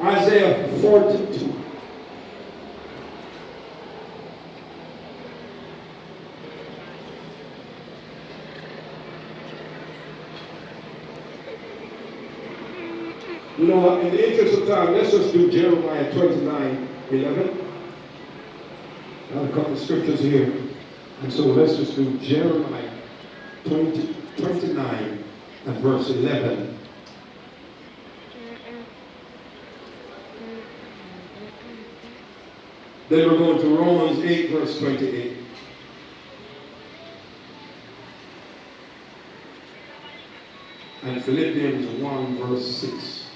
Isaiah 42. You know what, in the interest of time, let's just do Jeremiah 29:11. I have a couple of scriptures here. And so let's just do Jeremiah 29 and verse 11. Then we're going to Romans 8, verse 28. And Philippians 1, verse 6.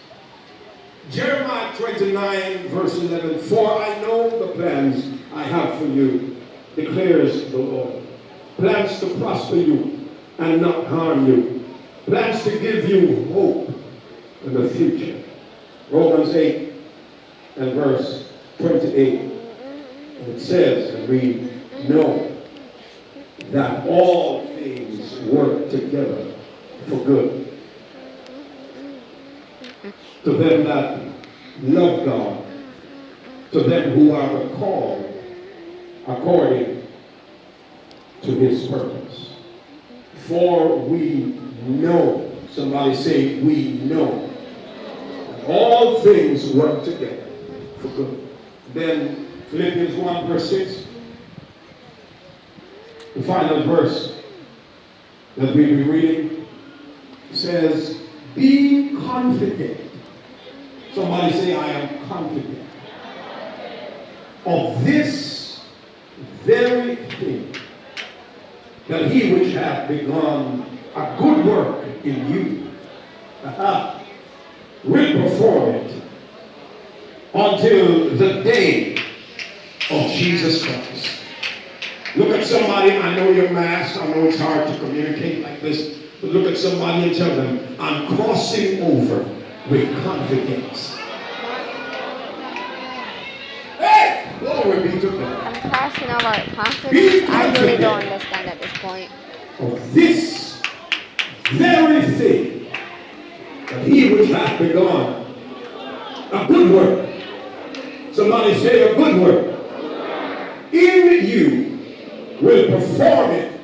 Jeremiah 29, verse 11. For I know the plans I have for you, declares the Lord. Plans to prosper you and not harm you. Plans to give you hope in the future. Romans 8 and verse 28. And it says, and we know that all things work together for good to them that love God, to them who are the called according to his purpose. For we know, somebody say, we know, that all things work together for good. Then Philippians 1, verse 6, the final verse that we'll be reading says, be confident. Somebody say, I am confident of this very thing, that he which hath begun a good work in you will perform it until the day of Jesus Christ. Look at somebody, I know you're masked, I know it's hard to communicate like this, but look at somebody and tell them, I'm crossing over with confidence. Hey! Glory be to God. I'm crossing over with confidence. I really don't understand at this point. Of this very thing, that he which hath begun a good work. Somebody say a good work. In you will perform it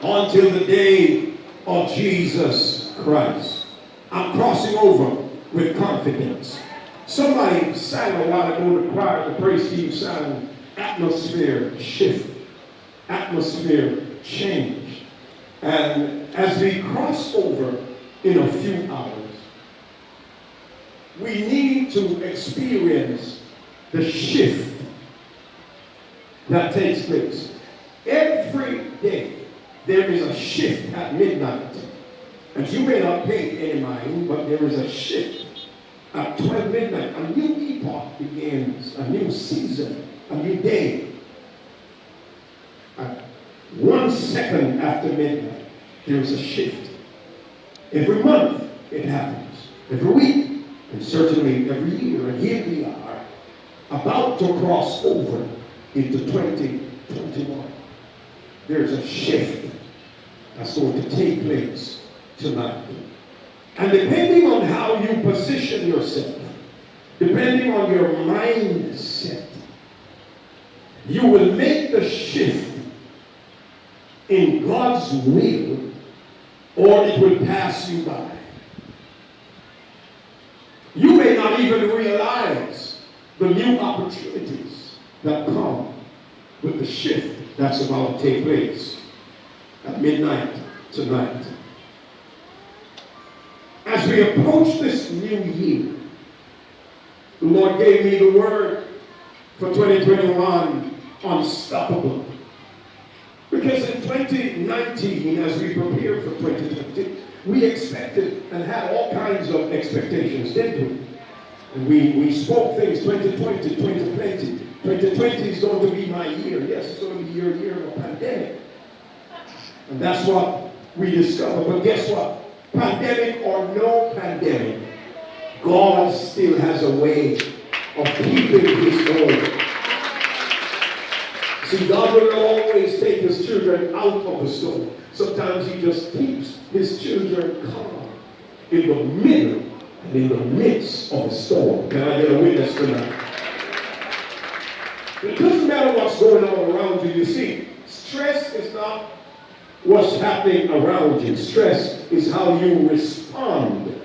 until the day of Jesus Christ. I'm crossing over with confidence. Somebody sang a while ago, the choir, the praise team sang, atmosphere shift, atmosphere change. And as we cross over in a few hours, we need to experience the shift that takes place. Every day there is a shift at midnight. And you may not pay any mind, but there is a shift at 12 midnight. A new epoch begins, a new season, a new day. At 1 second after midnight, there is a shift. Every month it happens. Every week, and certainly every year. And here we are, about to cross over into 2021. There's a shift that's going to take place tonight. And depending on how you position yourself, depending on your mindset, you will make the shift in God's will, or it will pass you by. You may not even realize the new opportunities that come with the shift that's about to take place at midnight tonight. As we approach this new year, the Lord gave me the word for 2021, unstoppable. Because in 2019, as we prepared for 2020, we expected and had all kinds of expectations, didn't we? And we spoke things, 2020, 2020. 2020 is going to be my year. Yes, it's going to be your year of a pandemic. And that's what we discovered. But guess what? Pandemic or no pandemic, God still has a way of keeping his own. See, God will always take his children out of the storm. Sometimes he just keeps his children calm in the middle and in the midst of a storm. Can I get a witness tonight? It doesn't matter what's going on around you. You see, stress is not what's happening around you. Stress is how you respond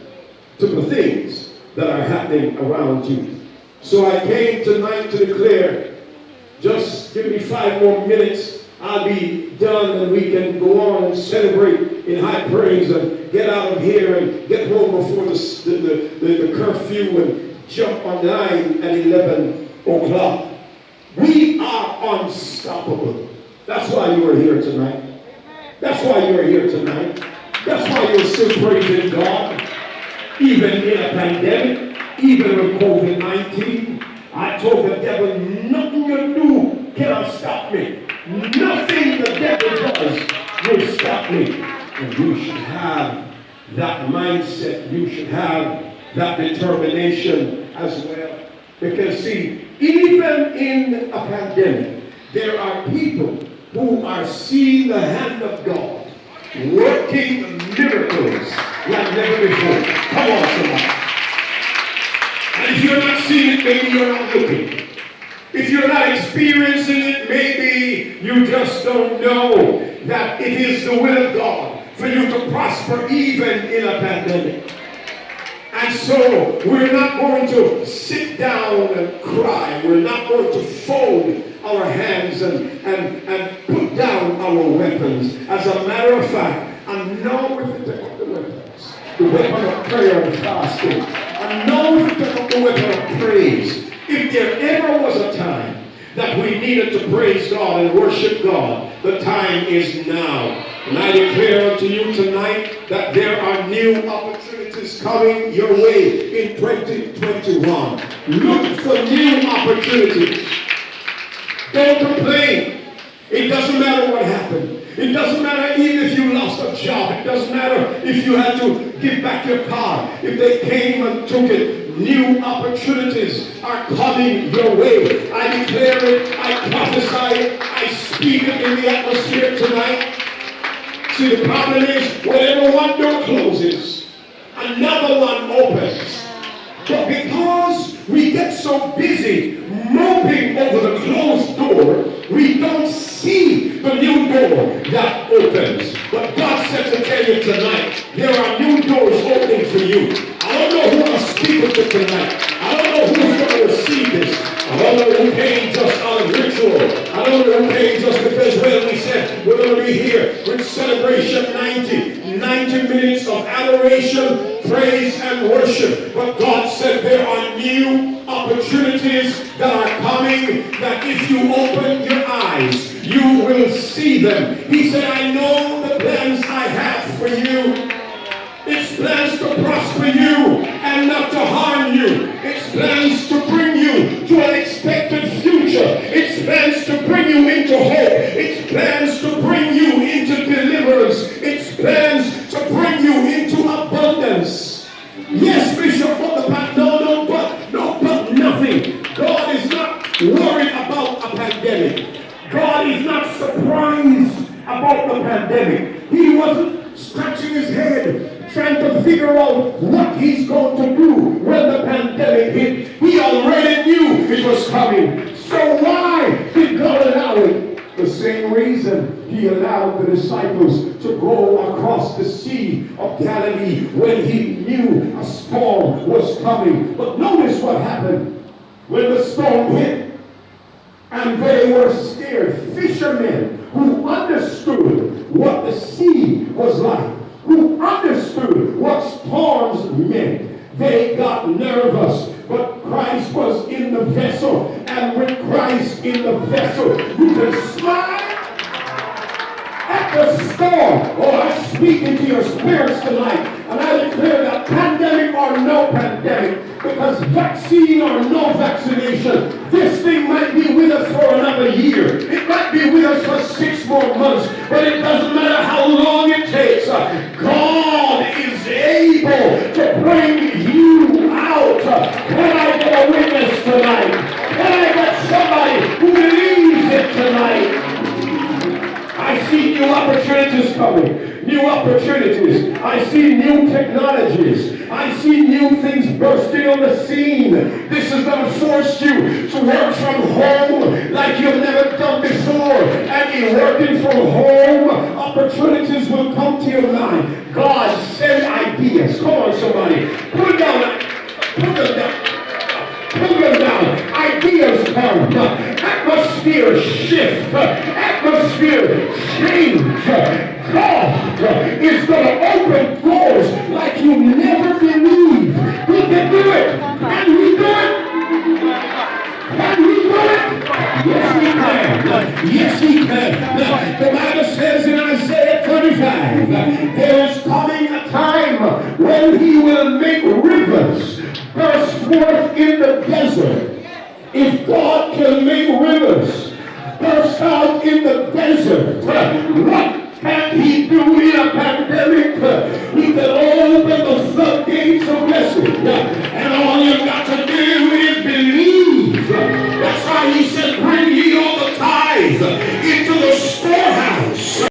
to the things that are happening around you. So I came tonight to declare, just give me 5 more minutes, I'll be done, and we can go on and celebrate in high praise and get out of here and get home before the curfew and jump on 9 and 11 o'clock. We are unstoppable. That's why you are here tonight. That's why you are here tonight. That's why you're still praising God, even in a pandemic, even with COVID-19. I told the devil, nothing you do cannot stop me. Nothing the devil does will stop me. And you should have that mindset. You should have that determination as well. Because see, even in a pandemic, there are people who are seeing the hand of God working miracles like never before. Come on, somebody. And if you're not seeing it, maybe you're not looking. If you're not experiencing it, maybe you just don't know that it is the will of God for you to prosper even in a pandemic. And so we're not going to sit down and cry. We're not going to fold our hands and put down our weapons. As a matter of fact, I know if we take up the weapons, the weapon of prayer and fasting, I know if we take up the weapon of praise, if there ever was a time that we needed to praise God and worship God, the time is now. And I declare unto you tonight that there are new opportunities coming your way in 2021. Look for new opportunities. Don't complain. It doesn't matter what happened. It doesn't matter even if you lost a job. It doesn't matter if you had to give back your car. If they came and took it, new opportunities are coming your way. I declare it, I prophesy it, I speak it in the atmosphere tonight. See, the problem is, whenever one door closes, another one opens. But because we get so busy moping over the closed door, we don't see the new door that opens. But God said to tell you tonight, there are new doors opening for you. I don't know who I'm speaking to tonight. I don't know who's going to receive this. I don't know who came just out of ritual. I don't know who came just because, well, we said we're going to be here with Celebration 90 minutes of adoration, praise, and worship. But God said there are new opportunities that are coming, that if you open your eyes, you will see them. He said, I know the plans I have for you. It's plans to prosper you and not to harm you. It's plans to bring you to an expected future. It's plans to bring you into hope. It's plans to bring you into deliverance. It's plans to bring you into abundance. Yes, Bishop, but but nothing. God is not worried about a pandemic. God is not surprised about the pandemic. He wasn't scratching his head trying to figure out what he's going to do when the pandemic hit. He already knew it was coming. So why did God allow it? The same reason he allowed the disciples to go across the Sea of Galilee when he knew a storm was coming. But notice what happened when the storm hit and they were scared. Fishermen who understood what the sea was like, who understood what storms meant, they got nervous. But Christ was in the vessel, and with Christ in the vessel, you can smile at the storm. Oh, I speak into your spirits tonight, and I declare that pandemic or no pandemic, because vaccine or no vaccination, this thing might be with us for another year. It might be with us for 6 more months, but it doesn't matter how long it takes. God is able to bring you out. Can I get a witness tonight? Can I get somebody who believes it tonight? I see new opportunities coming. New opportunities. I see new technologies. I see new things bursting on the scene. This is going to force you to work from home like you've never done before. And in working from home, opportunities will come to your mind. God, send ideas. Come on, somebody. Put them down. Put them down. Put them down. Ideas come. Atmosphere shift. Atmosphere change. God is going to open doors like you never believed. He can do it. Can we do it? Can we do it? Yes, he can. Yes, he can. The Bible says in Isaiah 35, there is coming a time when he will make rivers burst forth in the desert. If God can make rivers burst out in the desert, what can he do in a pandemic? He can open the floodgates of